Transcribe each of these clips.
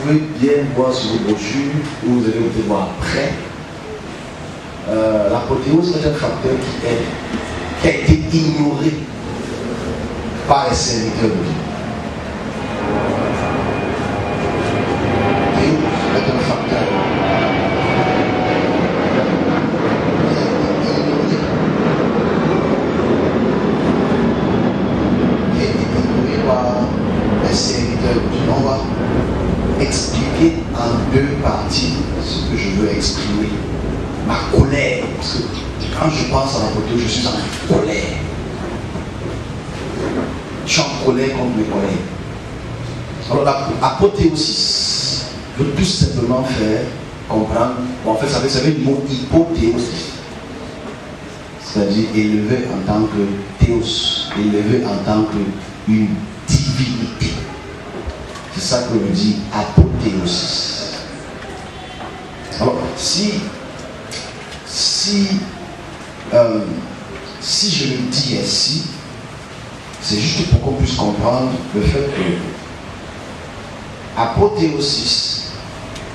pouvez bien voir sur vos brochures, où vous allez peut-être voir après, l'apothéose est un facteur qui a été ignoré par les serviteurs de Dieu. C'est un facteur qui a été ignoré par les serviteurs de Dieu. On va expliquer en deux parties ce que je veux exprimer. Ma colère, parce que quand je pense à l'apothéose, je suis en colère. Je suis en colère contre mes collègues. Alors l'apothéosis veut tout simplement faire comprendre, en fait ça veut le mot hypothéosis, c'est-à-dire élevé en tant que théos, élevé en tant qu'une divinité. C'est ça que veut dire apothéosis. Alors si je le dis ainsi, c'est juste pour qu'on puisse comprendre le fait que apothéosis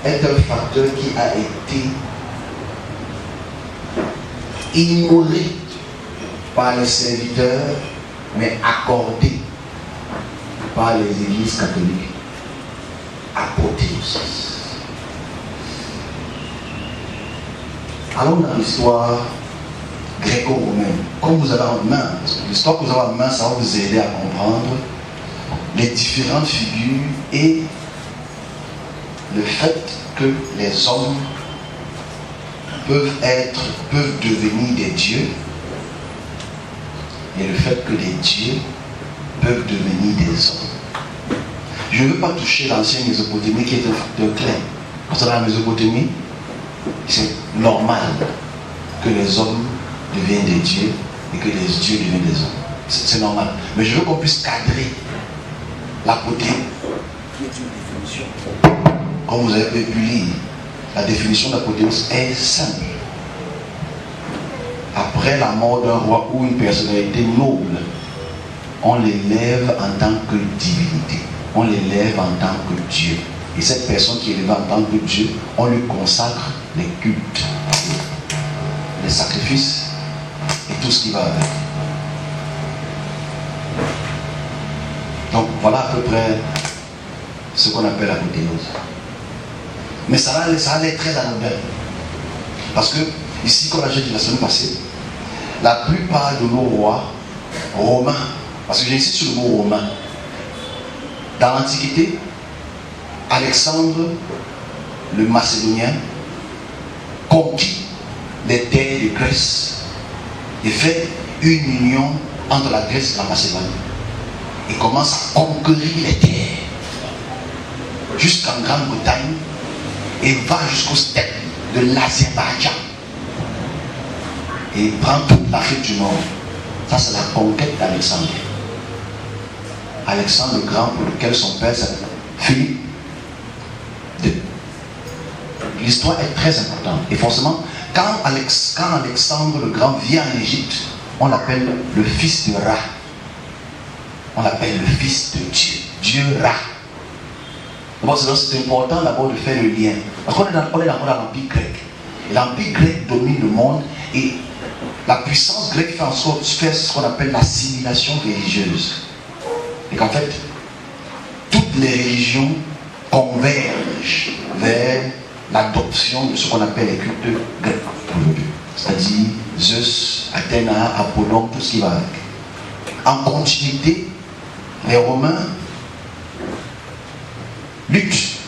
est un facteur qui a été ignoré par les serviteurs, mais accordé par les églises catholiques. Apothéosis. Allons dans l'histoire gréco-romaine. Comme vous avez en main, l'histoire que vous avez en main, ça va vous aider à comprendre les différentes figures et le fait que les hommes peuvent devenir des dieux et le fait que les dieux peuvent devenir des hommes. Je ne veux pas toucher l'ancienne Mésopotamie qui est un facteur clé. Parce que dans la Mésopotamie, c'est normal que les hommes deviennent des dieux et que les dieux deviennent des hommes. C'est normal. Mais je veux qu'on puisse cadrer l'apothéose, qui est une définition. Comme vous avez pu lire, la définition d'apothéose est simple. Après la mort d'un roi ou une personnalité noble, on l'élève en tant que divinité. On l'élève en tant que Dieu. Et cette personne qui est élevée en tant que Dieu, on lui consacre les cultes, les sacrifices et tout ce qui va avec. Donc voilà à peu près ce qu'on appelle l'apothéose. Mais ça allait très anodin. Parce que, ici, comme j'ai dit la semaine passée, la plupart de nos rois romains, parce que j'insiste sur le mot romain, dans l'Antiquité, Alexandre le Macédonien conquit les terres de Grèce et fait une union entre la Grèce et la Macédoine. Il commence à conquérir les terres jusqu'en Grande-Bretagne et va jusqu'aux steppes de l'Azerbaïdjan. Et il prend toute l'Afrique du Nord. Ça, c'est la conquête d'Alexandre. Alexandre le Grand, pour lequel son père s'appelle Philippe II. L'histoire est très importante. Et forcément, quand Alexandre le Grand vient en Égypte, on l'appelle le fils de Ra. On l'appelle le fils de Dieu. Dieu Ra. Bon, c'est important d'abord de faire le lien. Parce qu'on est dans l'Empire grec. Et l'Empire grec domine le monde et la puissance grecque fait en sorte de faire ce qu'on appelle l'assimilation religieuse. Et qu'en fait, toutes les religions convergent vers l'adoption de ce qu'on appelle les cultes grecs. C'est-à-dire Zeus, Athéna, Apollon, tout ce qui va avec. En continuité, les Romains luttent,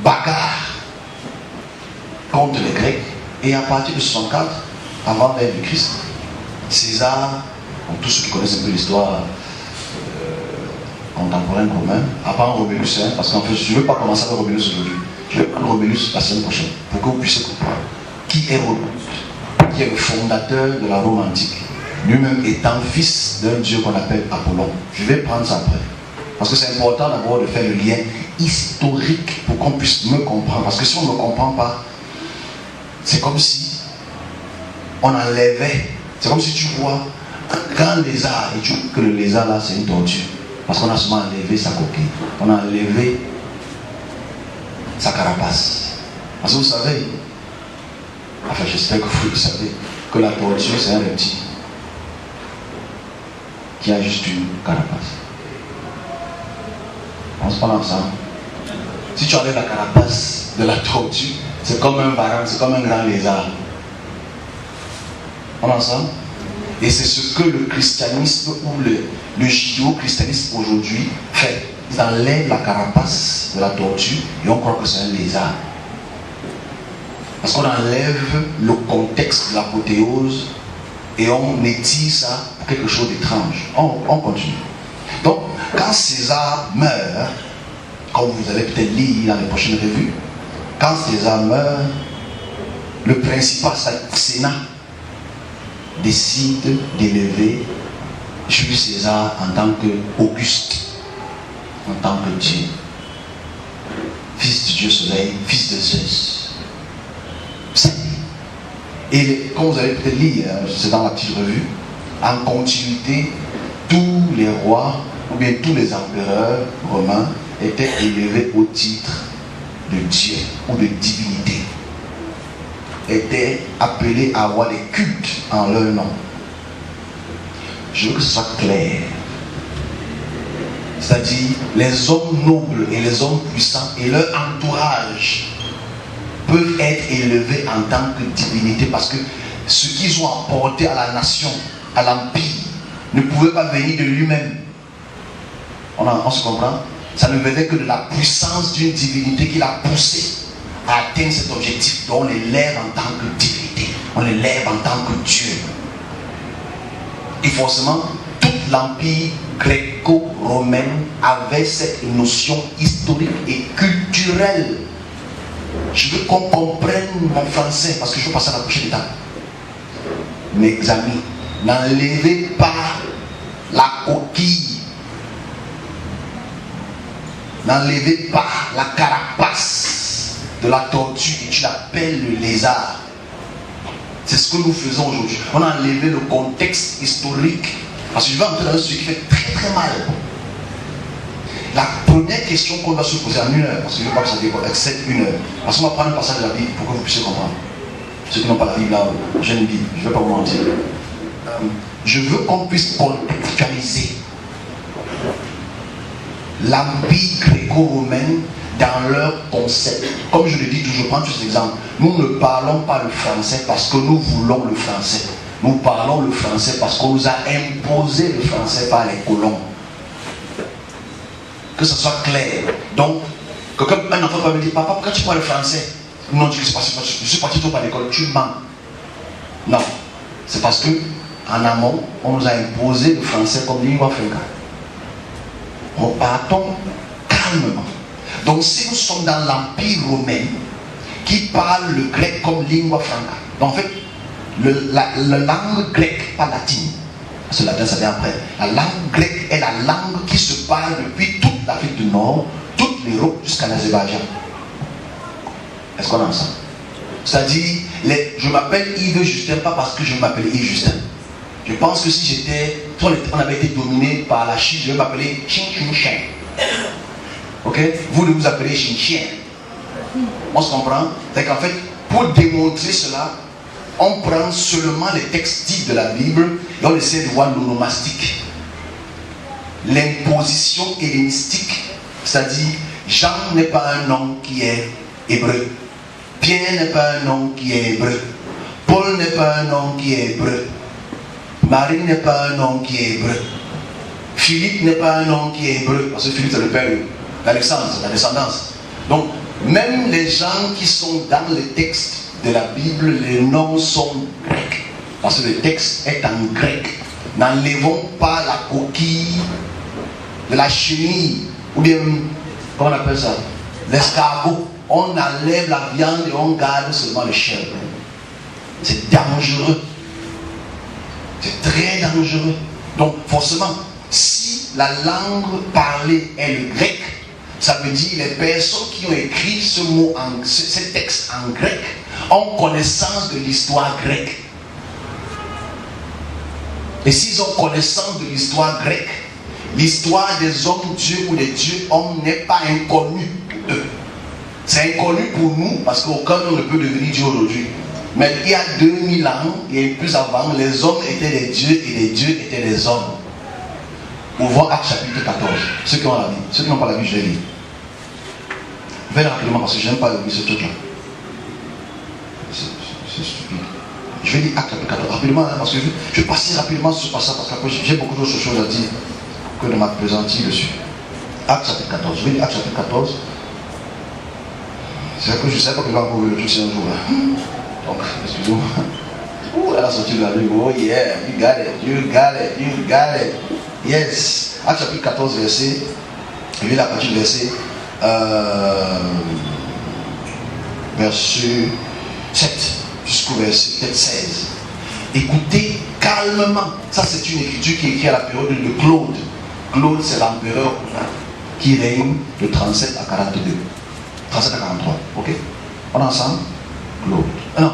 bagarrent contre les Grecs, et à partir de 64, avant l'ère du Christ, César, tous ceux qui connaissent un peu l'histoire contemporaine romaine, à part Romulus, parce qu'en fait, je ne veux pas commencer avec Romulus aujourd'hui, je vais prendre Romulus la semaine prochaine, pour que vous puissiez comprendre qui est Romulus, qui est le fondateur de la Rome antique, lui-même étant fils d'un dieu qu'on appelle Apollon. Je vais prendre ça après. Parce que c'est important d'abord de faire le lien historique pour qu'on puisse me comprendre. Parce que si on ne me comprend pas, c'est comme si on enlevait. C'est comme si tu vois un grand lézard et tu dis que le lézard là c'est une tortue. Parce qu'on a seulement enlevé sa coquille. On a enlevé sa carapace. Parce que vous savez, enfin j'espère que vous le savez, que la tortue c'est un reptile qui a juste une carapace. On se parle ensemble. Si tu enlèves la carapace de la tortue, c'est comme un varan, c'est comme un grand lézard. On est ensemble? Et c'est ce que le christianisme ou le judéo-christianisme aujourd'hui fait. Ils enlèvent la carapace de la tortue et on croit que c'est un lézard. Parce qu'on enlève le contexte de l'apothéose et on étire ça pour quelque chose d'étrange. On continue. Donc, quand César meurt, comme vous allez peut-être lire dans les prochaines revues, quand César meurt, le principal Sénat décide d'élever Jules César en tant qu'Auguste, en tant que Dieu, fils du Dieu Soleil, fils de Zeus. Et comme vous allez peut-être lire, c'est dans la petite revue, en continuité, tous les rois ou bien tous les empereurs romains étaient élevés au titre de Dieu ou de divinité, étaient appelés à avoir des cultes en leur nom. Je veux que ce soit clair. C'est-à-dire les hommes nobles et les hommes puissants et leur entourage peuvent être élevés en tant que divinité parce que ce qu'ils ont apporté à la nation, à l'empire, ne pouvait pas venir de lui-même. On se comprend? Ça ne venait que de la puissance d'une divinité qui l'a poussé à atteindre cet objectif. Donc on l'élève en tant que divinité, on l'élève en tant que Dieu. Et forcément, tout l'empire gréco-romain avait cette notion historique et culturelle. Je veux qu'on comprenne mon français parce que je veux passer à la prochaine étape. Mes amis, n'enlevez pas la coquille, n'enlevez pas la carapace de la tortue et tu l'appelles le lézard. C'est ce que nous faisons aujourd'hui. On a enlevé le contexte historique parce que je vais entrer dans un sujet qui fait très très mal. La première question qu'on va se poser en 1 heure, parce que je ne veux pas que ça excède 1 heure, parce qu'on va prendre un passage de la Bible pour que vous puissiez comprendre. Ceux qui n'ont pas la Bible là, j'ai une Bible, je ne vais pas vous mentir. Je veux qu'on puisse contextualiser l'empire gréco-romain dans leur concept. Comme je le dis toujours, je prends juste l'exemple. Nous ne parlons pas le français parce que nous voulons le français. Nous parlons le français parce qu'on nous a imposé le français par les colons. Que ce soit clair. Donc, un enfant peut me dire, papa, pourquoi tu parles le français? Non, je suis parti trop à l'école, tu mens. Non, c'est parce que en amont, on nous a imposé le français comme lingua franca. On partons calmement. Donc, si nous sommes dans l'empire romain qui parle le grec comme lingua franca, donc en fait, la langue grecque, pas latine, parce que le latin ça vient après, la langue grecque est la langue qui se parle depuis toute l'Afrique du Nord, toute l'Europe jusqu'à l'Azerbaïdjan. Est-ce qu'on a ça? C'est-à-dire, je m'appelle Yves Justin, pas parce que je m'appelle Yves Justin. Je pense que si on avait été dominé par la Chine, je vais m'appeler Chin Chin Chen. Ok? Vous vous appelez Chin Chien. On se comprend? C'est qu'en fait, pour démontrer cela, on prend seulement les textes dits de la Bible et on essaie de voir l'onomastique. L'imposition hellénistique, c'est-à-dire Jean n'est pas un nom qui est hébreu. Pierre n'est pas un nom qui est hébreu. Paul n'est pas un nom qui est hébreu. Marie n'est pas un nom qui est hébreu. Philippe n'est pas un nom qui est hébreu. Parce que Philippe c'est le père d'Alexandre, la descendance. Donc, même les gens qui sont dans les textes de la Bible, les noms sont grecs. Parce que le texte est en grec. N'enlevons pas la coquille de la chenille. Ou bien, comment on appelle ça? L'escargot. On enlève la viande et on garde seulement le chair. C'est dangereux. C'est très dangereux. Donc, forcément, si la langue parlée est le grec, ça veut dire les personnes qui ont écrit ce texte en grec ont connaissance de l'histoire grecque. Et s'ils ont connaissance de l'histoire grecque, l'histoire des hommes dieux ou des dieux hommes n'est pas inconnue d'eux. C'est inconnu pour nous parce qu'aucun homme ne peut devenir Dieu aujourd'hui. Mais il y a 2000 ans et plus avant, les hommes étaient des dieux et les dieux étaient des hommes. Ouvrons Actes chapitre 14. Ceux qui ont la Bible. Ceux qui n'ont pas la Bible, je vais lire. Je vais lire rapidement parce que je n'aime pas lire ce truc-là. C'est stupide. Je vais lire Actes chapitre 14 rapidement hein, parce que je vais passer rapidement sur ce passage parce que j'ai beaucoup d'autres choses à dire que de m'appesantir dessus. Actes chapitre 14. Je vais lire Actes chapitre 14. C'est que je ne sais pas que je vais encore le truc un jour. Hein. Donc, excusez-moi. Ouh, elle a sorti de la Bible. Oh yeah, you got it, you got it, you got it. Yes. Actes chapitre 14, verset. Je vais la partie du verset. Verset 7 jusqu'au verset peut-être 16. Écoutez calmement. Ça, c'est une écriture qui est écrite à la période de Claude. Claude, c'est l'empereur qui règne de 37 à 42. 37 à 43. Ok? On est ensemble? Claude. Non,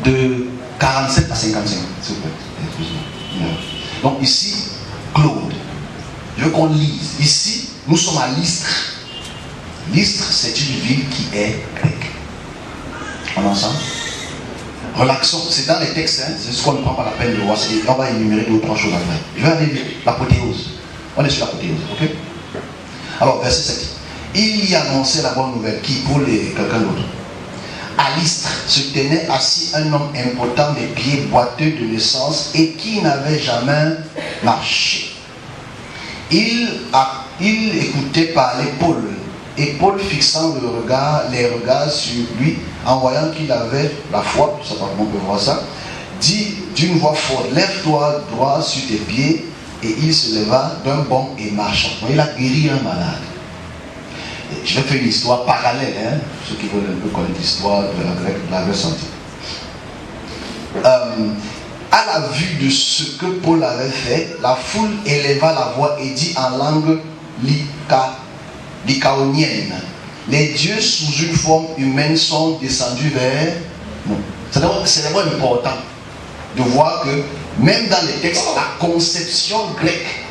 de 47 à 55, s'il vous plaît. Excusez-moi. Donc ici, Claude. Je veux qu'on lise. Ici, nous sommes à Lystre. Lystre, c'est une ville qui est grecque. On est ensemble? Relaxons. C'est dans les textes, hein? C'est ce qu'on ne prend pas la peine de voir. On va énumérer 2 ou 3 choses après. Je vais aller lire l'apothéose. On est sur l'apothéose, ok? Alors, verset 7. Il y annonçait la bonne nouvelle. Qui? Pour quelqu'un d'autre. À Lystre se tenait assis un homme impotent des pieds boiteux de naissance et qui n'avait jamais marché. Il écoutait parler Paul. Et Paul, fixant les regards sur lui, en voyant qu'il avait la foi, je ne sais pas comment on peut voir ça, dit d'une voix forte, lève-toi droit sur tes pieds. Et il se leva d'un bond et marcha. Il a guéri un malade. Je vais faire une histoire parallèle, hein, ceux qui veulent un peu connaître l'histoire de la grecque, l'avaient senti. À la vue de ce que Paul avait fait, la foule éleva la voix et dit en langue lycaonienne, les dieux sous une forme humaine sont descendus vers nous. C'est d'abord important de voir que même dans les textes, la conception grecque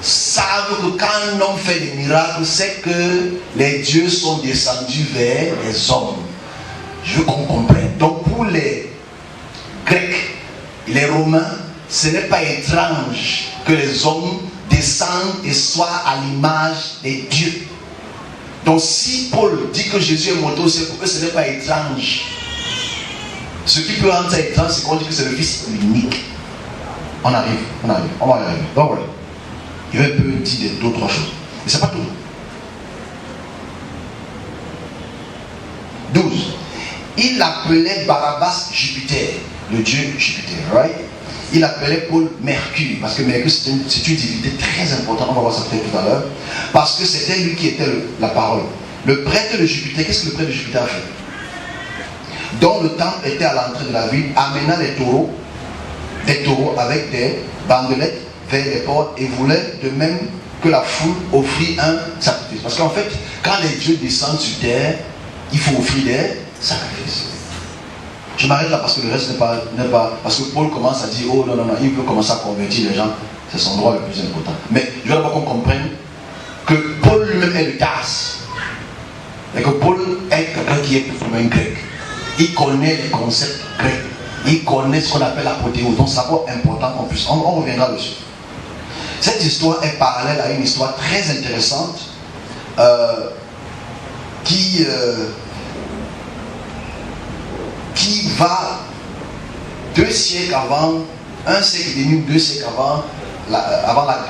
savent que quand un homme fait des miracles, c'est que les dieux sont descendus vers les hommes. Je veux qu'on comprenne. Donc pour les Grecs, les Romains, ce n'est pas étrange que les hommes descendent et soient à l'image des dieux. Donc si Paul dit que Jésus est monté au ciel, pour eux ce n'est pas étrange. Ce qui peut rendre ça étrange, c'est qu'on dit que c'est le Fils unique. On arrive, on va y arriver. Donc voilà. Il va un peu dire d'autres choses. Mais c'est pas tout. 12. Il appelait Barabbas Jupiter, le dieu Jupiter, right? Il appelait Paul Mercure, parce que Mercure c'est une divinité très importante, on va voir ça peut-être tout à l'heure, parce que c'était lui qui était la parole. Le prêtre de Jupiter, qu'est-ce que le prêtre de Jupiter a fait? Dont le temple était à l'entrée de la ville, amena des taureaux avec des bandelettes vers les portes et voulait de même que la foule offrit un sacrifice. Parce qu'en fait, quand les dieux descendent sur terre, il faut offrir des sacrifices. Je m'arrête là parce que le reste n'est pas. Parce que Paul commence à dire, oh non, il veut commencer à convertir les gens. C'est son droit le plus important. Mais je veux d'abord qu'on comprenne que Paul lui-même est le Tarse. Et que Paul est quelqu'un qui est comme un grec. Il connaît les concepts grecs. Il connaît ce qu'on appelle l'apothéose. Donc c'est encore important qu'on puisse. On reviendra dessus. Cette histoire est parallèle à une histoire très intéressante qui va 2 siècles avant, 1 siècle et demi, 2 siècles avant,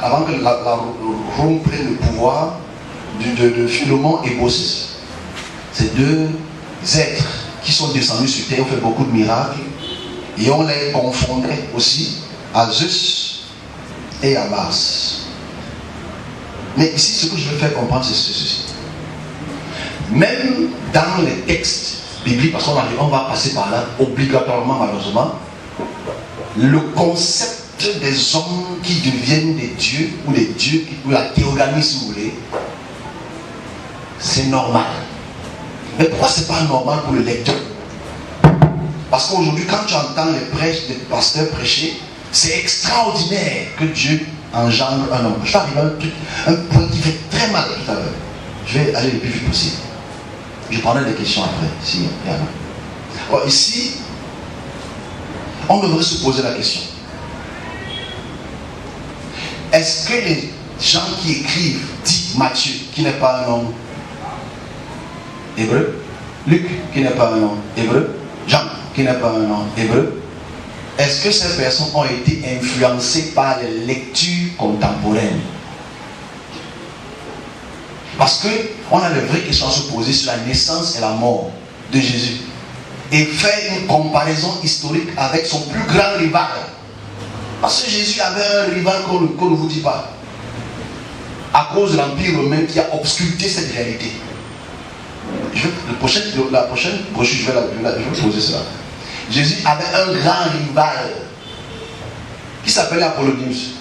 avant que la Rome prenne le pouvoir de Philémon et Baucis. Ces 2 êtres qui sont descendus sur terre ont fait beaucoup de miracles et on les confondait aussi à Zeus et à Mars. Mais ici, ce que je veux faire comprendre, c'est ceci. Même dans les textes bibliques, parce qu'on va passer par là, obligatoirement, malheureusement, le concept des hommes qui deviennent des dieux, ou les dieux, ou la théogamie, si vous voulez, c'est normal. Mais pourquoi c'est pas normal pour le lecteur? Parce qu'aujourd'hui, quand tu entends les pasteurs prêcher, c'est extraordinaire que Dieu engendre un homme. Je vais arriver à un point qui fait très mal tout à l'heure. Je vais aller le plus vite possible. Je prendrai des questions après, s'il y en a. Alors, ici, on devrait se poser la question. Est-ce que les gens qui écrivent, dit Matthieu, qui n'est pas un homme hébreu, Luc, qui n'est pas un homme hébreu, Jean, qui n'est pas un homme hébreu, est-ce que ces personnes ont été influencées par les lectures contemporaines? Parce qu'on a de vraies questions à se poser sur la naissance et la mort de Jésus. Et faire une comparaison historique avec son plus grand rival. Parce que Jésus avait un rival qu'on ne vous dit pas. À cause de l'Empire romain qui a obscurté cette réalité. La prochaine brochure, je vais vous poser cela. Jésus avait un grand rival qui s'appelait Apollonius.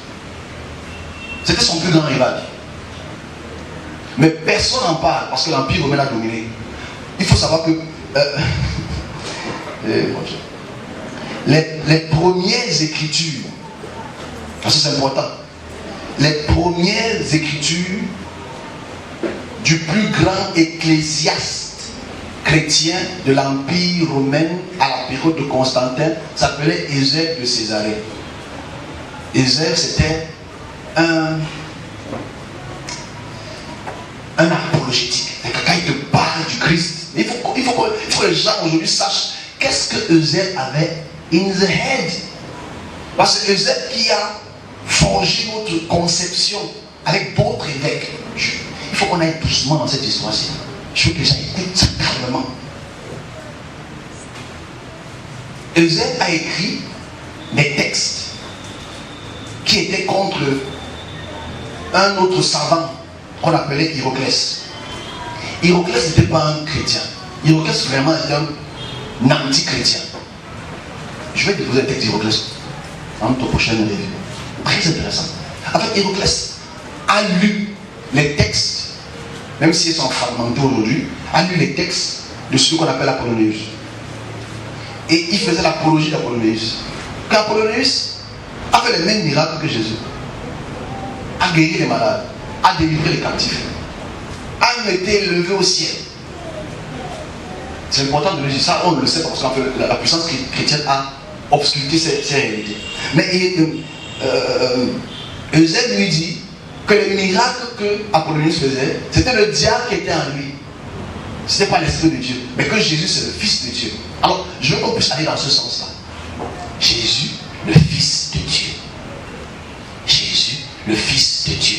C'était son plus grand rival. Mais personne n'en parle parce que l'Empire romain l'a dominé. Il faut savoir que les premières écritures, parce que c'est important, les premières écritures du plus grand ecclésiaste chrétien de l'Empire romain à la période de Constantin s'appelait Eusèbe de Césarée. Eusèbe, c'était un apologétique. Quand il te parle du Christ, il faut que les gens aujourd'hui sachent qu'est-ce que Eusèbe avait in the head. Parce que Eusèbe qui a forgé notre conception avec d'autres évêques. Il faut qu'on aille doucement dans cette histoire-ci. Je veux que les gens écoutent ça calmement. Eusèbe a écrit des textes qui étaient contre un autre savant qu'on appelait Héroclès. Héroclès n'était pas un chrétien. Héroclès vraiment était un anti-chrétien. Je vais déposer un texte d'Héroclès dans notre prochaine revue. Très intéressant. En fait, Héroclès a lu les textes, même s'ils sont fragmentés aujourd'hui, a lu les textes de ce qu'on appelle Apollonius. Et il faisait l'apologie d'Apollonius. Quand Apollonius a fait les mêmes miracles que Jésus, a guéri les malades, a délivré les captifs, a même été élevé au ciel. C'est important de le dire, ça on le sait parce que la puissance chrétienne a obscuré ces réalités. Mais Eusèbe lui dit que les miracles que Apollonius faisait, c'était le diable qui était en lui. Ce n'était pas l'Esprit de Dieu, mais que Jésus c'est le Fils de Dieu. Alors, je veux qu'on puisse aller dans ce sens-là. Jésus, le Fils de Dieu. Jésus, le Fils de Dieu.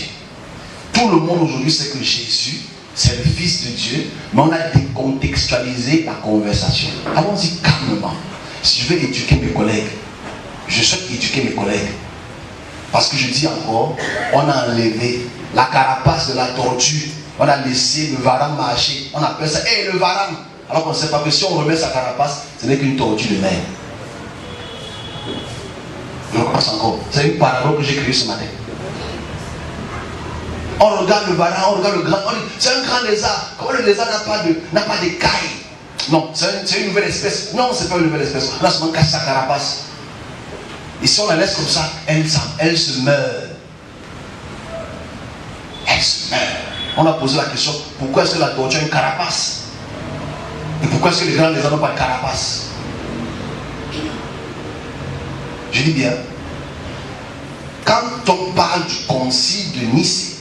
Tout le monde aujourd'hui sait que Jésus, c'est le Fils de Dieu, mais on a décontextualisé la conversation. Allons-y calmement. Si je veux éduquer mes collègues, je souhaite éduquer mes collègues. Parce que je dis encore, on a enlevé la carapace de la tortue, on a laissé le varan marcher, on appelle ça, le varan. Alors qu'on ne sait pas que si on remet sa carapace, ce n'est qu'une tortue de mer. Je recommence encore. C'est une parabole que j'ai créée ce matin. On regarde le varan, on regarde le grand, on dit, c'est un grand lézard. Comment le lézard n'a pas d'écailles? Non, c'est une nouvelle espèce. Non, c'est pas une nouvelle espèce. On a seulement cassé sa carapace. Et si on la laisse comme ça, elle se meurt. Elle se meurt. On a posé la question, pourquoi est-ce que la tortue a une carapace? Et pourquoi est-ce que les grands lézards n'ont pas de carapace? Je dis bien, quand on parle du concile de Nicée,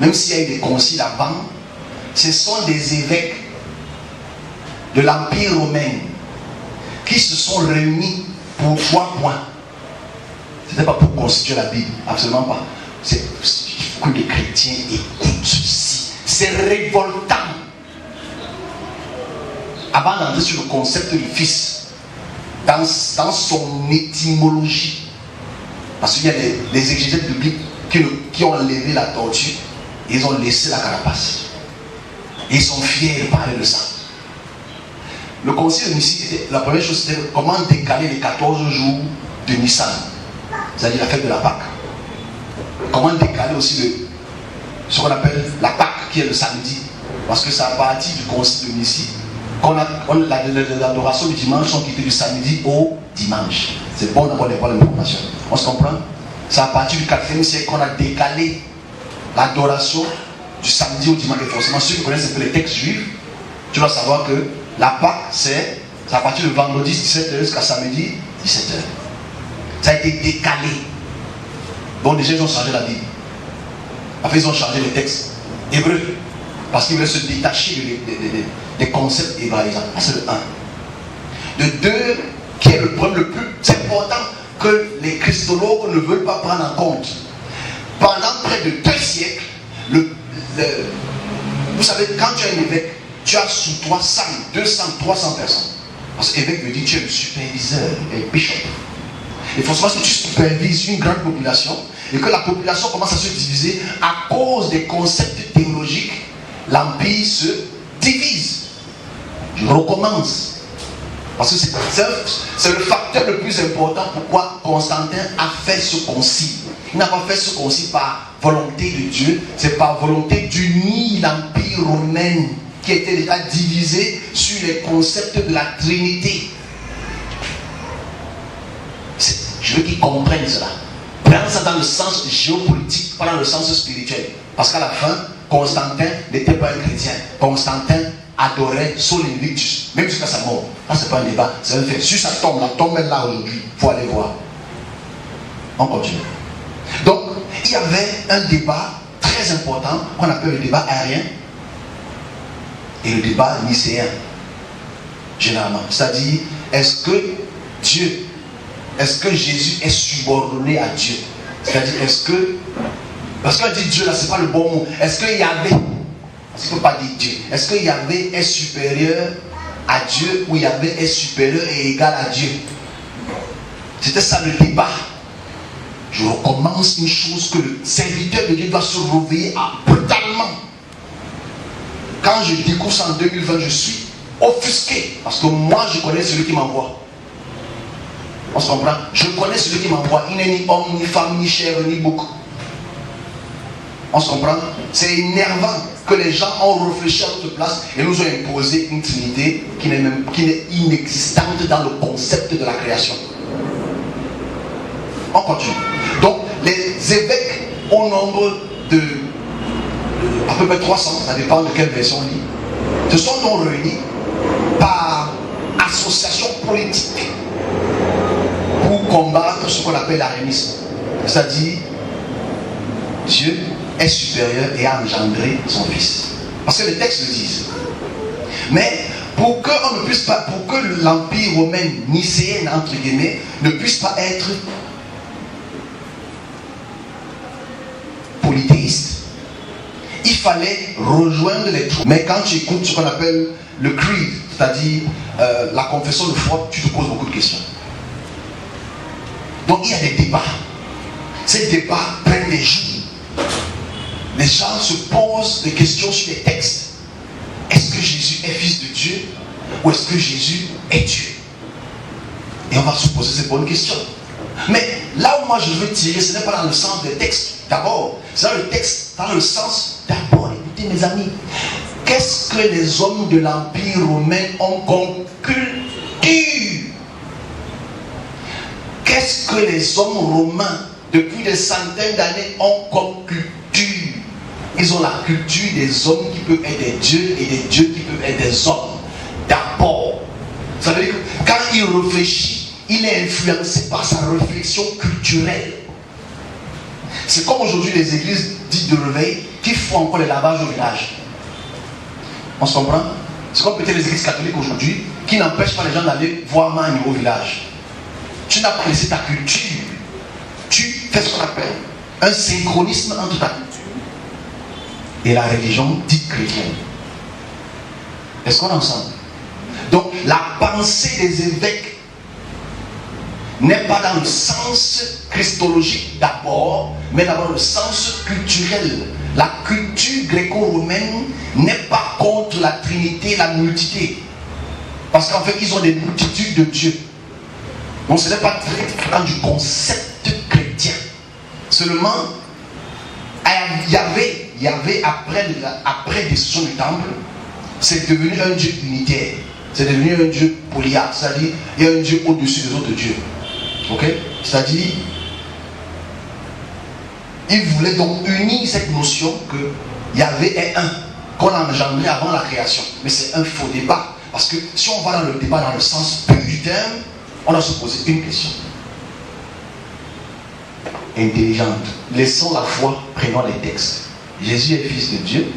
même s'il y a eu des conciles avant, ce sont des évêques de l'Empire romain qui se sont réunis pour 3 points. Ce n'était pas pour constituer la Bible, absolument pas. Il faut que les chrétiens écoutent ceci. C'est révoltant. Avant d'entrer sur le concept du Fils, dans son étymologie, parce qu'il y a des exégètes bibliques qui ont enlevé la tortue et ils ont laissé la carapace. Et ils sont fiers de parler de ça. Le concile de Nicée, la première chose, c'était comment décaler les 14 jours de Nissan, c'est-à-dire la fête de la Pâque. Comment décaler aussi ce qu'on appelle la Pâque, qui est le samedi, parce que c'est à partir du concile de Nicée l'adoration du dimanche sont quittées du samedi au dimanche. C'est bon d'avoir l'information. On se comprend? C'est à partir du 4e siècle qu'on a décalé l'adoration du samedi au dimanche. Et forcément, ceux qui connaissent un peu les textes juifs tu dois savoir que la Pâque, c'est à partir de vendredi 17h jusqu'à samedi 17h. Ça a été décalé. Bon, déjà, ils ont changé la Bible. Après, ils ont changé les textes hébreux. Parce qu'ils voulaient se détacher des concepts hébraïsants. Ça, c'est le 1. Le 2, qui est le problème le plus important que les christologues ne veulent pas prendre en compte. Pendant près de 2 siècles, vous savez, quand tu es un évêque, tu as sous toi 100, 200, 300 personnes. Parce qu'évêque veut dire que tu es le superviseur, le bishop. Et forcément, si tu supervises une grande population, et que la population commence à se diviser à cause des concepts théologiques, l'empire se divise. Je recommence. Parce que c'est le facteur le plus important pourquoi Constantin a fait ce concile. Il n'a pas fait ce concile par volonté de Dieu, c'est par volonté d'unir l'empire romain qui était déjà divisé sur les concepts de la Trinité. Je veux qu'ils comprennent cela. Prends ça dans le sens géopolitique, pas dans le sens spirituel. Parce qu'à la fin, Constantin n'était pas un chrétien. Constantin adorait Sol Invictus, même jusqu'à sa mort. Là, c'est pas un débat, c'est un fait. Si ça tombe, la tombe est là aujourd'hui, il faut aller voir. On continue. Donc, il y avait un débat très important qu'on appelle le débat arien et le débat nicéen, généralement. C'est-à-dire, est-ce que Jésus est subordonné à Dieu? C'est-à-dire, parce qu'on dit Dieu là, c'est pas le bon mot. Est-ce que Yahvé, parce qu'il ne faut pas dire Dieu, est-ce que Yahvé est supérieur à Dieu ou Yahvé est supérieur et égal à Dieu? C'était ça le débat. Je recommence une chose que le serviteur de Dieu doit se réveiller brutalement. Quand je découvre ça en 2020, je suis offusqué. Parce que moi, je connais celui qui m'envoie. On se comprend? Je connais celui qui m'envoie. Il n'est ni homme, ni femme, ni chair, ni bouc. On se comprend? C'est énervant que les gens ont réfléchi à notre place et nous ont imposé une trinité qui n'est inexistante dans le concept de la création. On continue. Donc, les évêques au nombre de à peu près 300, ça dépend de quelle version on lit, se sont donc réunis par association politique pour combattre ce qu'on appelle l'arianisme. C'est-à-dire, Dieu est supérieur et a engendré son fils. Parce que les textes le disent. Mais pour que l'empire romain nicéen, entre guillemets, ne puisse pas être polythéiste, il fallait rejoindre les troupes. Mais quand tu écoutes ce qu'on appelle le creed, c'est-à-dire la confession de foi, tu te poses beaucoup de questions. Donc il y a des débats. Ces débats prennent des jours. Les gens se posent des questions sur les textes. Est-ce que Jésus est fils de Dieu ou est-ce que Jésus est Dieu? Et on va se poser ces bonnes questions. Mais là où moi je veux tirer, ce n'est pas dans le sens des textes. D'abord, c'est dans le texte, dans le sens d'abord. Écoutez mes amis, qu'est-ce que les hommes de l'Empire romain ont comme culture? Qu'est-ce que les hommes romains, depuis des centaines d'années, ont comme culture? Ils ont la culture des hommes qui peuvent être des dieux et des dieux qui peuvent être des hommes. D'abord, ça veut dire que quand il réfléchit, il est influencé par sa réflexion culturelle. C'est comme aujourd'hui les églises dites de réveil qui font encore les lavages au village. On se comprend? C'est comme peut-être les églises catholiques aujourd'hui qui n'empêchent pas les gens d'aller voir Magne au village. Tu n'as pas laissé ta culture. Tu fais ce qu'on appelle un synchronisme entre ta culture et la religion dite chrétienne. Est-ce qu'on est ensemble? Donc la pensée des évêques n'est pas dans le sens christologique d'abord, mais dans le sens culturel. La culture gréco-romaine n'est pas contre la Trinité et la multité. Parce qu'en fait, ils ont des multitudes de dieux. Donc ce n'est pas très différent du concept chrétien. Seulement, il y avait après destruction du temple, c'est devenu un Dieu unitaire. C'est devenu un Dieu polyarque, c'est-à-dire il y a un Dieu au-dessus des autres dieux. Ok? C'est-à-dire, il voulait donc unir cette notion que Yahvé est un. qu'on a engendré avant la création. Mais c'est un faux débat. Parce que si on va dans le débat dans le sens pur du terme, on doit se poser une question. Intelligente. Laissons la foi, prenons les textes. Jésus est fils de Dieu.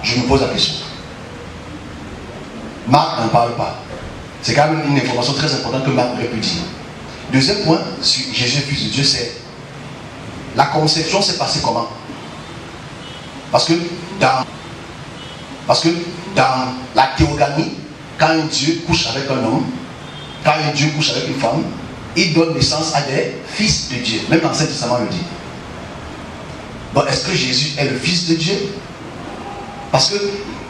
Je me pose la question. Marc n'en parle pas. C'est quand même une information très importante que Marc aurait pu dire. Deuxième point, sur Jésus fils de Dieu, c'est la conception s'est passée comment? Parce que dans la théogamie, quand un Dieu couche avec un homme, quand un Dieu couche avec une femme, il donne naissance à des fils de Dieu. Même l'Ancien Testament le dit. Bon, est-ce que Jésus est le fils de Dieu? Parce que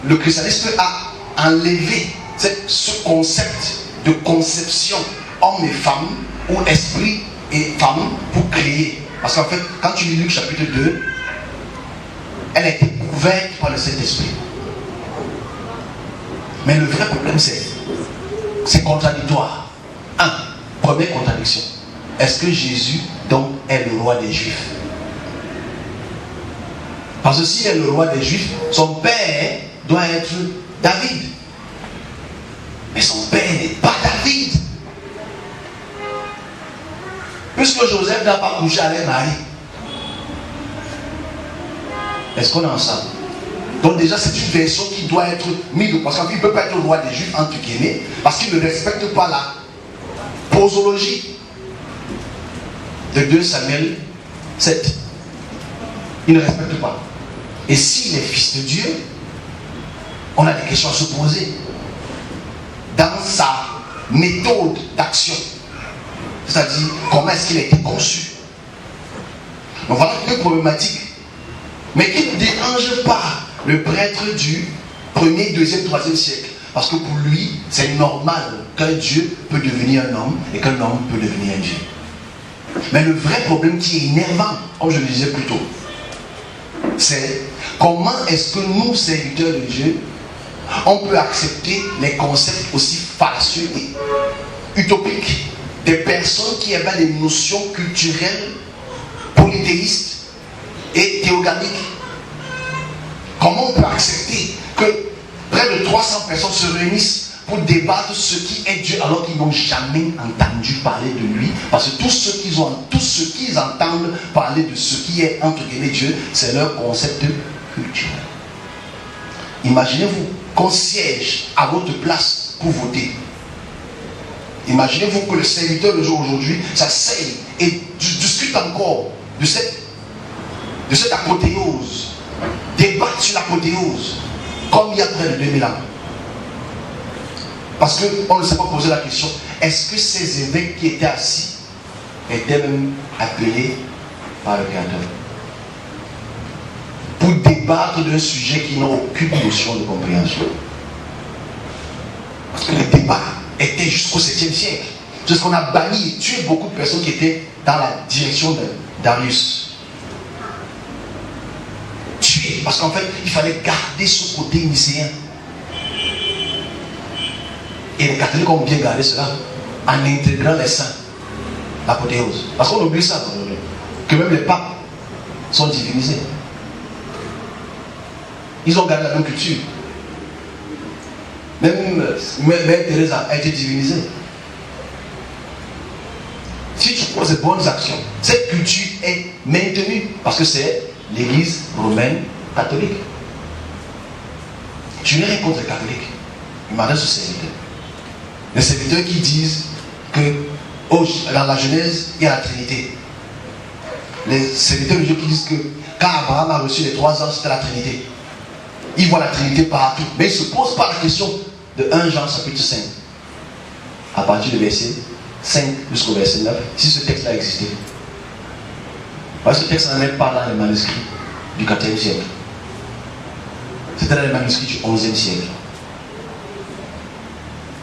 le christianisme a enlevé ce concept de conception homme et femme, ou esprit et femme pour créer. Parce qu'en fait, quand tu lis Luc chapitre 2, elle a été couverte par le Saint-Esprit. Mais le vrai problème, c'est contradictoire. Première contradiction. Est-ce que Jésus, donc, est le roi des Juifs? Parce que s'il est le roi des Juifs, son père doit être David. Mais son père n'est pas David. Puisque Joseph n'a pas couché avec Marie. Est-ce qu'on est ensemble? Donc déjà c'est une version qui doit être mise, parce qu'il ne peut pas être le roi des Juifs entre guillemets, parce qu'il ne respecte pas la posologie de 2 Samuel 7. Il ne respecte pas. Et s'il est fils de Dieu, on a des questions à se poser dans sa méthode d'action. C'est-à-dire, comment est-ce qu'il a été conçu? Donc voilà une problématique, mais qui ne dérange pas le prêtre du 1er, 2e, 3e siècle. Parce que pour lui, c'est normal qu'un Dieu peut devenir un homme et qu'un homme peut devenir un Dieu. Mais le vrai problème qui est énervant, comme je le disais plus tôt, c'est comment est-ce que nous, serviteurs de Dieu, on peut accepter les concepts aussi fallacieux et utopiques des personnes qui avaient des notions culturelles, polythéistes et théogamiques. Comment on peut accepter que près de 300 personnes se réunissent pour débattre ce qui est Dieu alors qu'ils n'ont jamais entendu parler de lui? Parce que tout ce qu'ils entendent parler de ce qui est entre guillemets Dieu, c'est leur concept culturel. Imaginez-vous qu'on siège à votre place pour voter. Imaginez-vous que le serviteur de jour aujourd'hui s'asseye et discute encore de cette apothéose, débattre sur l'apothéose, comme il y a près de 2000 ans. Parce qu'on ne s'est pas posé la question, est-ce que ces évêques qui étaient assis étaient même appelés par le Créateur pour débattre d'un sujet qui n'a aucune notion de compréhension? Parce que le débat était jusqu'au 7e siècle. C'est ce qu'on a banni et tué beaucoup de personnes qui étaient dans la direction de Darius. Tué, parce qu'en fait, il fallait garder ce côté nicéen. Et les catholiques ont bien gardé cela en intégrant les saints, l'apothéose. Parce qu'on oublie ça aujourd'hui, que même les papes sont divinisés. Ils ont gardé la même culture. Même Mère Thérèse a été divinisée. Si tu poses de bonnes actions, cette culture est maintenue parce que c'est l'église romaine catholique. Je n'ai rien contre les catholiques. Je m'adresse aux serviteurs. Les serviteurs qui disent que dans la Genèse, il y a la Trinité. Les serviteurs de Dieu qui disent que quand Abraham a reçu les 3 anges, c'était la Trinité. Ils voient la Trinité partout. Mais ils ne se posent pas la question de 1 Jean chapitre 5. À partir du verset 5 jusqu'au verset 9, si ce texte-là existait. Parce que ce texte n'en est pas dans les manuscrits du 4e siècle. C'était dans les manuscrits du 11e siècle.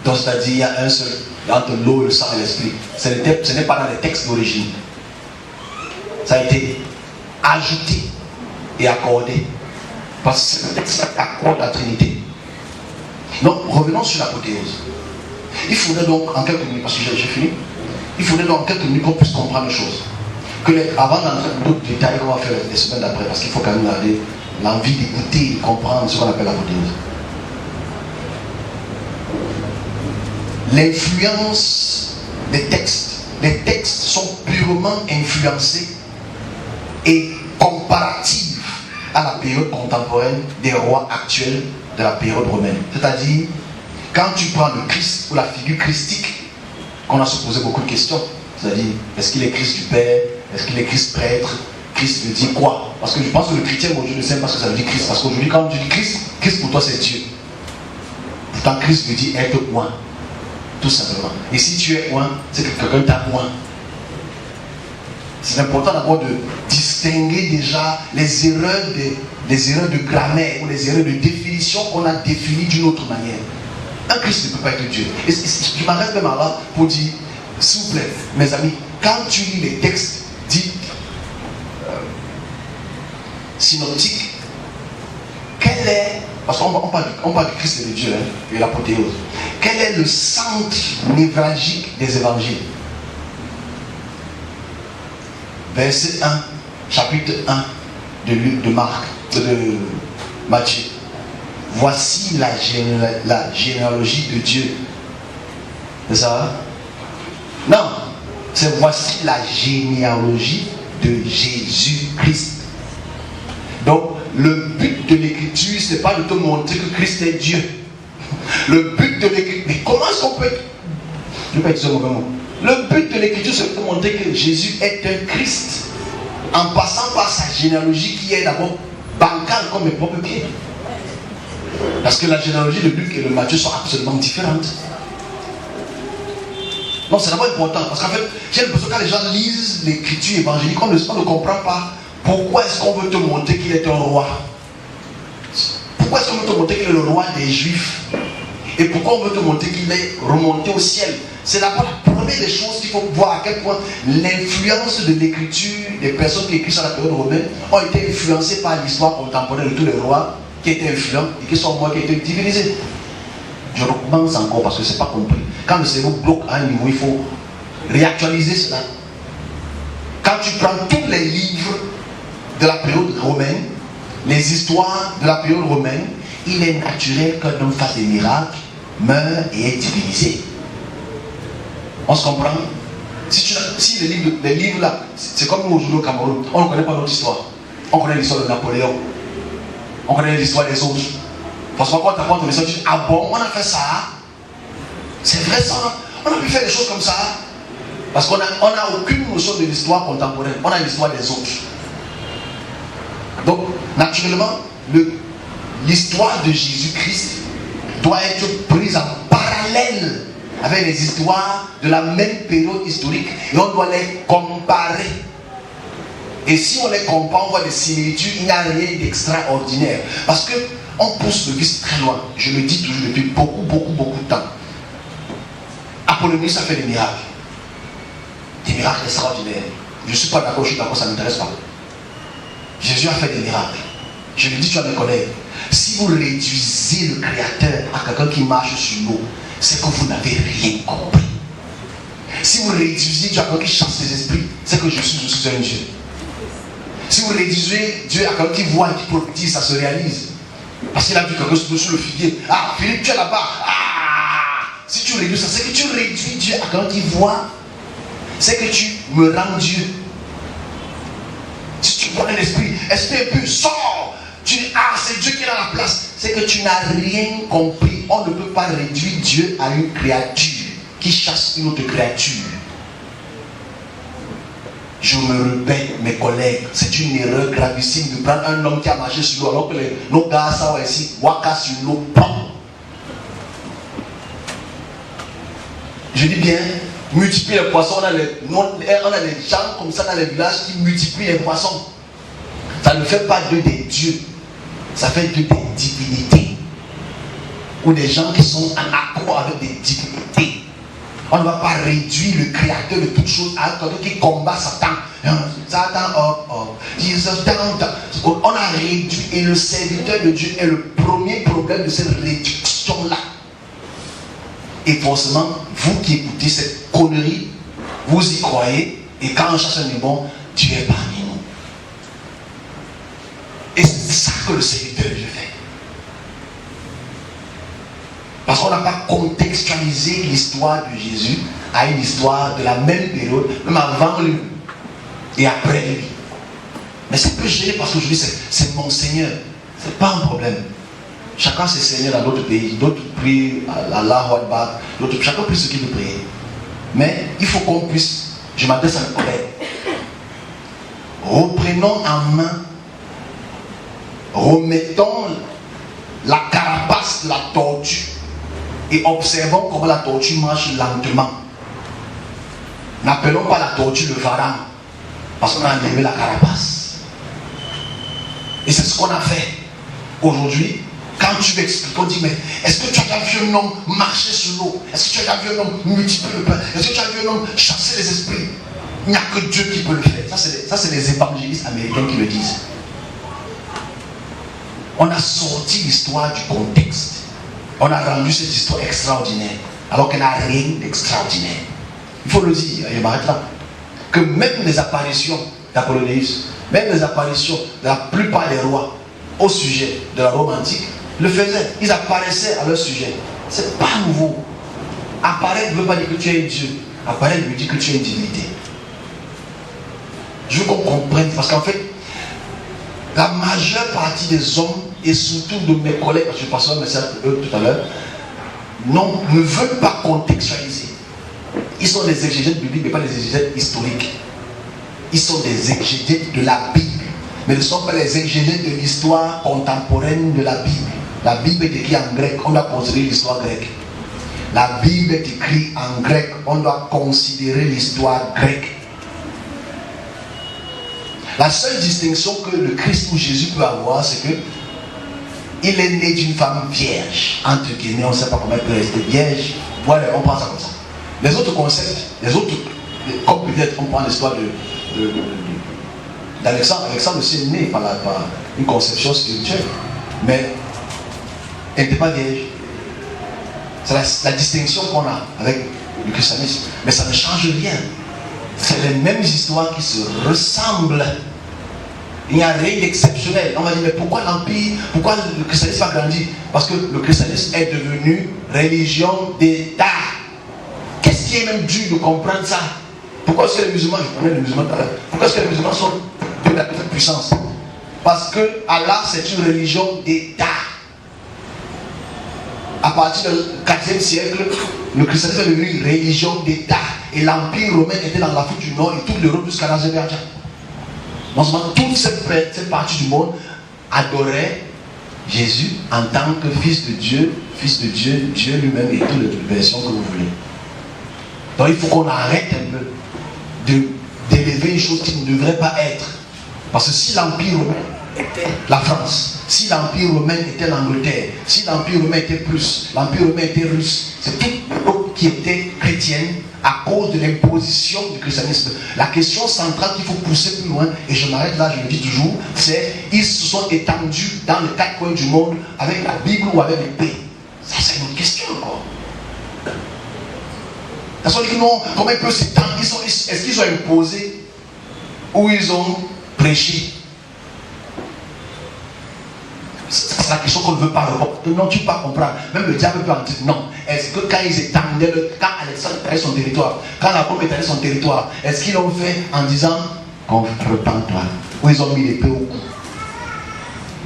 Donc c'est-à-dire il y a un seul, entre l'eau, le sang et l'esprit. Ce n'est pas dans les textes d'origine. Ça a été ajouté et accordé. Parce que ce texte accorde la Trinité. Donc revenons sur l'apothéose. Il faudrait donc en quelques minutes, parce que j'ai fini, il faudrait donc en quelques minutes qu'on puisse comprendre les choses. Avant d'entrer dans d'autres détails qu'on va faire les semaines d'après, parce qu'il faut quand même garder l'envie d'écouter et de comprendre ce qu'on appelle l'apothéose. L'influence des textes. Les textes sont purement influencés et comparatifs à la période contemporaine des rois actuels de la période romaine. C'est-à-dire, quand tu prends le Christ ou la figure christique, on a se posé beaucoup de questions. C'est-à-dire, est-ce qu'il est Christ du Père? Est-ce qu'il est Christ prêtre? Christ veut dire quoi? Parce que je pense que le chrétien aujourd'hui ne sait pas ce que ça veut dire Christ. Parce qu'aujourd'hui, quand tu dis Christ, Christ pour toi c'est Dieu. Pourtant, Christ veut dire être oint. Tout simplement. Et si tu es oint, c'est que quelqu'un t'a oint. C'est important d'abord de distinguer déjà les erreurs de grammaire ou les erreurs de définition qu'on a définies d'une autre manière. Un Christ ne peut pas être Dieu. Et je m'arrête même là pour dire, s'il vous plaît, mes amis, quand tu lis les textes dits synoptiques, quel est, parce qu'on parle du Christ et de Dieu, et l'apothéose, quel est le centre névralgique des évangiles? Verset 1, chapitre 1 de Marc, de Matthieu. Voici la généalogie de Dieu. C'est ça? Non, c'est voici la généalogie de Jésus-Christ. Donc, le but de l'écriture, ce n'est pas de te montrer que Christ est Dieu. Le but de l'écriture, mais comment est-ce qu'on peut... Je ne vais pas dire ce mauvais mot. Le but de l'écriture, c'est de montrer que Jésus est un Christ, en passant par sa généalogie qui est d'abord bancale comme mes propres pieds. Parce que la généalogie de Luc et de Matthieu sont absolument différentes. Non, c'est d'abord important, parce qu'en fait, j'ai l'impression que quand les gens lisent l'écriture évangélique, on ne comprend pas pourquoi est-ce qu'on veut te montrer qu'il est un roi. Pourquoi est-ce qu'on veut te montrer qu'il est le roi des Juifs? Et pourquoi on veut te montrer qu'il est remonté au ciel? C'est d'abord la première des choses qu'il faut voir à quel point l'influence de l'écriture des personnes qui écrivent sur la période romaine ont été influencées par l'histoire contemporaine de tous les rois qui étaient influents et qui sont morts, qui étaient divinisés. Je recommence encore parce que ce n'est pas compris. Quand le cerveau bloque à un niveau, il faut réactualiser cela. Quand tu prends tous les livres de la période romaine, les histoires de la période romaine, il est naturel qu'un homme fasse des miracles, meure et est divinisé. On se comprend? Si les livres là, c'est comme nous aujourd'hui au Cameroun, on ne connaît pas notre histoire. On connaît l'histoire de Napoléon. On connaît l'histoire des autres. Parce que quand tu apprends ton histoire, tu dis, ah bon, on a fait ça? C'est vrai ça? On a pu faire des choses comme ça? Parce qu'on n'a aucune notion de l'histoire contemporaine. On a l'histoire des autres. Donc, naturellement, l'histoire de Jésus-Christ doit être prise en parallèle avec les histoires de la même période historique et on doit les comparer. Et si on les compare, on voit des similitudes, il n'y a rien d'extraordinaire. Parce qu'on pousse le vice très loin. Je le dis toujours depuis beaucoup de temps. Apollonie, ça fait des miracles. Des miracles extraordinaires. Je ne suis pas d'accord, je suis d'accord, ça ne m'intéresse pas. Jésus a fait des miracles. Je le dis, tu vas me connaître. Si vous réduisez le Créateur à quelqu'un qui marche sur l'eau, c'est que vous n'avez rien compris. Si vous réduisez Dieu à quelqu'un qui chasse les esprits, c'est que je suis un Dieu. Si vous réduisez Dieu à quelqu'un qui voit et qui prophétise, ça se réalise. Parce qu'il a vu quelqu'un sur le figuier. Ah, Philippe, tu es là-bas. Ah, si tu réduis ça, c'est que tu réduis Dieu à quelqu'un qui voit. C'est que tu me rends Dieu. Si tu vois un esprit impur, sors. Tu dis, ah, c'est Dieu qui est dans la place. C'est que tu n'as rien compris. On ne peut pas réduire Dieu à une créature qui chasse une autre créature. Je me répète, mes collègues, c'est une erreur gravissime de prendre un homme qui a marché sur l'eau alors que nos gars sont ici, waka sur l'eau, je dis bien, multiplier les poissons. On a des gens comme ça dans les villages qui multiplient les poissons. Ça ne fait pas d'eux des dieux, ça fait d'eux des divinités. Ou des gens qui sont en accord avec des divinités. On ne va pas réduire le créateur de toutes choses à quelqu'un qui combat Satan. Satan, on a réduit, et le serviteur de Dieu est le premier problème de cette réduction-là. Et forcément, vous qui écoutez cette connerie, vous y croyez, et quand on cherche un démon, Dieu est parmi nous. Et c'est ça que le serviteur de Dieu fait. Parce qu'on n'a pas contextualisé l'histoire de Jésus à une histoire de la même période, même avant lui et après lui. Mais c'est plus gêné parce qu'aujourd'hui c'est mon Seigneur. Ce n'est pas un problème. Chacun ses seigneurs dans d'autres pays. D'autres prient Allah Akbar, d'autres chacun prie ce qu'il veut prier. Mais il faut qu'on puisse, je m'adresse à mes collègues, reprenons en main, remettons la carapace de la tortue et observons comment la tortue marche lentement. N'appelons pas la tortue le varan parce qu'on a enlevé la carapace. Et c'est ce qu'on a fait aujourd'hui. Quand tu m'expliques, on dit, mais est-ce que tu as déjà vu un homme marcher sur l'eau? Est-ce que tu as déjà vu un homme multiplier le pain? Est-ce que tu as vu un homme chasser les esprits? Il n'y a que Dieu qui peut le faire. Ça, c'est les évangélistes américains qui le disent. On a sorti l'histoire du contexte. On a rendu cette histoire extraordinaire, alors qu'elle n'a rien d'extraordinaire. Il faut le dire, il m'arrête là. Que même les apparitions d'Apollonius, même les apparitions de la plupart des rois au sujet de la Rome antique, le faisaient. Ils apparaissaient à leur sujet. C'est pas nouveau. Apparaître ne veut pas dire que tu es un Dieu. Apparaître veut dire que tu es une divinité. Je veux qu'on comprenne, parce qu'en fait, la majeure partie des hommes, et surtout de mes collègues, parce que je passais un message pour eux tout à l'heure, ne veulent pas contextualiser. Ils sont des exégètes bibliques, mais pas des exégètes historiques. Ils sont des exégètes de la Bible, mais ne sont pas les exégètes de l'histoire contemporaine de la Bible. La Bible est écrite en grec, on doit considérer l'histoire grecque. La Bible est écrite en grec, on doit considérer l'histoire grecque. La seule distinction que le Christ ou Jésus peut avoir, c'est que il est né d'une femme vierge. Entre guillemets, on ne sait pas comment elle peut rester vierge. Voilà, on prend ça comme ça. Les autres concepts, comme peut-être on prend l'histoire d'Alexandre. Alexandre aussi est né par une conception spirituelle. Mais elle n'était pas vierge. C'est la distinction qu'on a avec le christianisme. Mais ça ne change rien. C'est les mêmes histoires qui se ressemblent. Il n'y a rien d'exceptionnel. On va dire, mais pourquoi l'Empire, pourquoi le christianisme a grandi? Parce que le christianisme est devenu religion d'État. Qu'est-ce qui est même dur de comprendre ça? Pourquoi est-ce que les musulmans, je connais les musulmans tout à l'heure, pourquoi est-ce que les musulmans sont de la puissance? Parce que Allah, c'est une religion d'État. À partir du 4e siècle, le christianisme est devenu une religion d'État. Et l'Empire romain était dans l'Afrique du Nord et toute l'Europe jusqu'à l'Azerbaïdjan. Non seulement toute cette partie du monde adorait Jésus en tant que fils de Dieu, Dieu lui-même et toutes les versions que vous voulez. Donc il faut qu'on arrête un peu d'élever une chose qui ne devrait pas être. Parce que si l'Empire romain était la France, si l'Empire romain était l'Angleterre, si l'Empire romain était Prusse, l'Empire romain était russe, c'est toute l'Europe qui était chrétienne à cause de l'imposition du christianisme. La question centrale qu'il faut pousser plus loin, et je m'arrête là, je le dis toujours, c'est ils se sont étendus dans les 4 coins du monde avec la Bible ou avec l'épée. Ça, c'est une autre question encore. Parce qu'on dit que non, comment ils peuvent s'étendre? Est-ce qu'ils ont imposé ou ils ont prêché? C'est la question qu'on ne veut pas répondre. Non, tu ne peux pas comprendre. Même le diable peut en dire non. Est-ce que quand ils étendaient, quand Alexandre étendait son territoire, quand la Rome étendait son territoire, est-ce qu'ils l'ont fait en disant repends-toi? Ou ils ont mis l'épée au cou?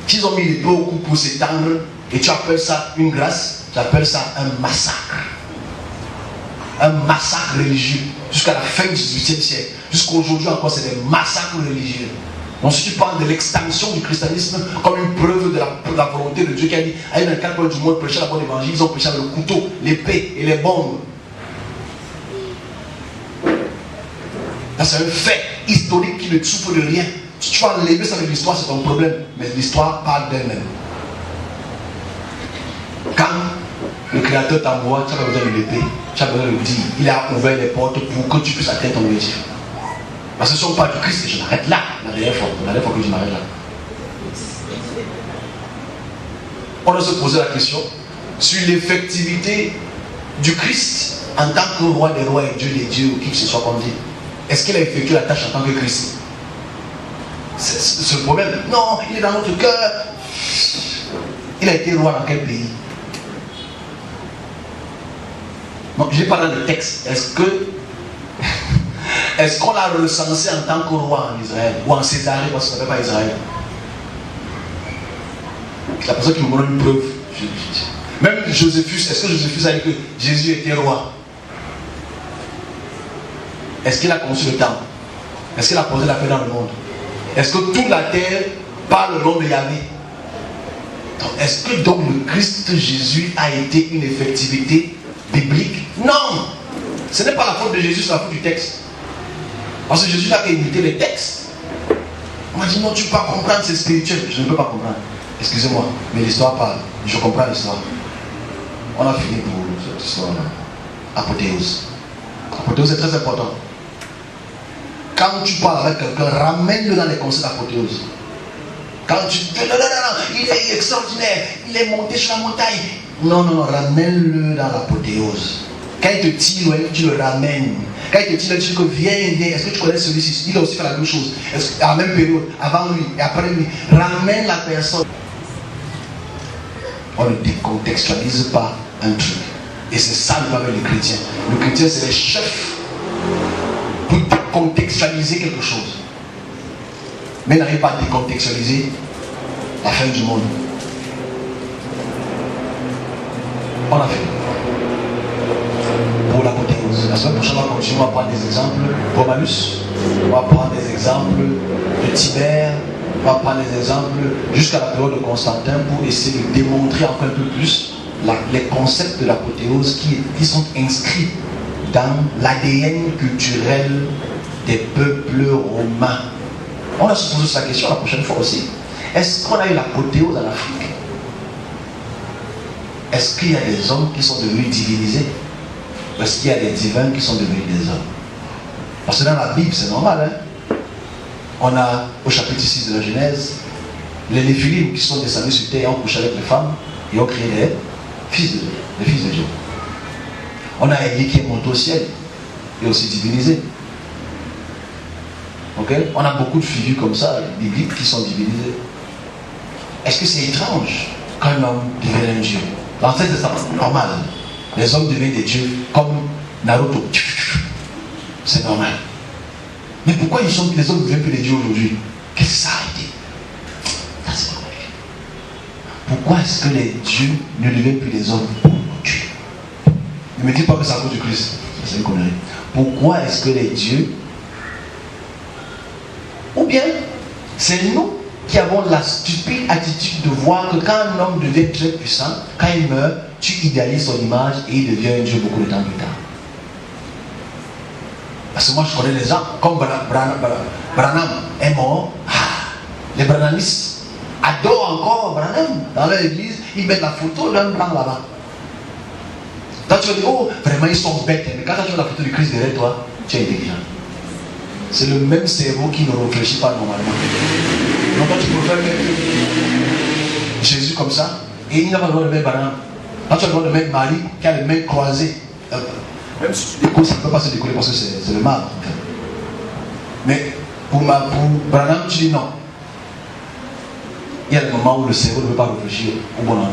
S'ils ont mis l'épée au cou pour s'étendre, et tu appelles ça une grâce, tu appelles ça un massacre. Un massacre religieux. Jusqu'à la fin du 18e siècle. Jusqu'à aujourd'hui encore, c'est des massacres religieux. Donc si tu parles de l'extension du christianisme comme une preuve de la volonté de Dieu qui a dit allez dans le 4 coins du monde prêcher la bonne évangile, ils ont prêché avec le couteau, l'épée et les bombes. Ça c'est un fait historique qui ne souffre de rien. Si tu vas enlever ça de l'histoire, c'est ton problème. Mais l'histoire parle d'elle-même. Quand le Créateur t'envoie, tu n'as pas besoin de l'épée, tu as besoin de le dire. Il a ouvert les portes pour que tu puisses atteindre ton objectif. Parce que si on parle du Christ, je m'arrête là, la dernière fois que je m'arrête là. On doit se poser la question sur l'effectivité du Christ en tant que roi des rois et Dieu des dieux, ou qui que ce soit qu'on dit. Est-ce qu'il a effectué la tâche en tant que Christ? C'est le problème. Non, il est dans notre cœur. Il a été roi dans quel pays? Non, je n'ai pas dans le texte. Est-ce qu'on l'a recensé en tant que roi en Israël? Ou en Césarée, parce qu'on ne s'appelle pas Israël? La personne qui me donne une preuve. Même Joséphus, est-ce que Joséphus a dit que Jésus était roi? Est-ce qu'il a conçu le temple? Est-ce qu'il a posé la paix dans le monde? Est-ce que toute la terre parle le nom de Yahvé? Est-ce que donc le Christ Jésus a été une effectivité biblique? Non! Ce n'est pas la faute de Jésus, c'est la faute du texte. Parce que Jésus n'a qu'à imiter les textes. On m'a dit non, tu ne peux pas comprendre, c'est spirituel. Je ne peux pas comprendre. Excusez-moi, mais l'histoire parle. Je comprends l'histoire. On a fini pour cette histoire-là. Apothéose. Apothéose est très important. Quand tu parles avec quelqu'un, ramène-le dans les conseils d'apothéose. Quand tu dis non, il est extraordinaire, il est monté sur la montagne. Non, ramène-le dans l'apothéose. Quand il te tire, tu le ramènes. Quand il te tire, tu dis que viens, est-ce que tu connais celui-ci? Il a aussi fait la même chose. À la même période, avant lui et après lui. Ramène la personne. On ne décontextualise pas un truc. Et c'est ça le problème des chrétiens. Le chrétien, c'est les chefs pour décontextualiser quelque chose. Mais il n'arrive pas à décontextualiser la fin du monde. On a fait. Pour l'apothéose. La semaine prochaine, on va continuer, on va prendre des exemples. Romanus, on va prendre des exemples de Tibère, on va prendre des exemples jusqu'à la période de Constantin pour essayer de démontrer encore un peu plus les concepts de l'apothéose qui sont inscrits dans l'ADN culturel des peuples romains. On va se poser cette question la prochaine fois aussi. Est-ce qu'on a eu l'apothéose en Afrique? Est-ce qu'il y a des hommes qui sont devenus divinisés? Est-ce qu'il y a des divins qui sont devenus des hommes? Parce que dans la Bible, c'est normal. On a au chapitre 6 de la Genèse, les Néphilim qui sont descendus sur terre et ont couché avec les femmes et ont créé des fils de Dieu. On a Élie qui est monté au ciel et aussi divinisé. Okay? On a beaucoup de figures comme ça, bibliques, qui sont divinisées. Est-ce que c'est étrange quand un homme devient un dieu? En fait, c'est normal. Les hommes deviennent des dieux comme Naruto. C'est normal. Mais pourquoi les hommes ne deviennent plus des dieux aujourd'hui? Qu'est-ce que ça a été? Ça, c'est pas vrai. Pourquoi est-ce que les dieux ne deviennent plus des hommes aujourd'hui? Ne me dites pas que c'est à cause du Christ. C'est une connerie. Pourquoi est-ce que les dieux... Ou bien, c'est nous qui avons la stupide attitude de voir que quand un homme devient très puissant, quand il meurt, tu idéalises son image et il devient un dieu beaucoup de temps plus tard. Parce que moi je connais les gens, comme Branham est mort, les Branhamistes adorent encore Branham. Dans leur église, ils mettent la photo d'un blanc là-bas. Quand tu vas dire, oh, vraiment ils sont bêtes, mais quand tu vois la photo du Christ derrière toi, tu es intelligent. C'est le même cerveau qui ne réfléchit pas normalement. Donc quand tu préfères mettre Jésus comme ça, et il n'a pas le droit de mettre Branham. Quand tu as le droit de mettre Marie qui a les mains croisées, même si tu décolles, ça ne peut pas se décoller parce que c'est le mal. Mais pour Branham, tu dis non. Il y a des moments où le cerveau ne veut pas réfléchir au bon endroit.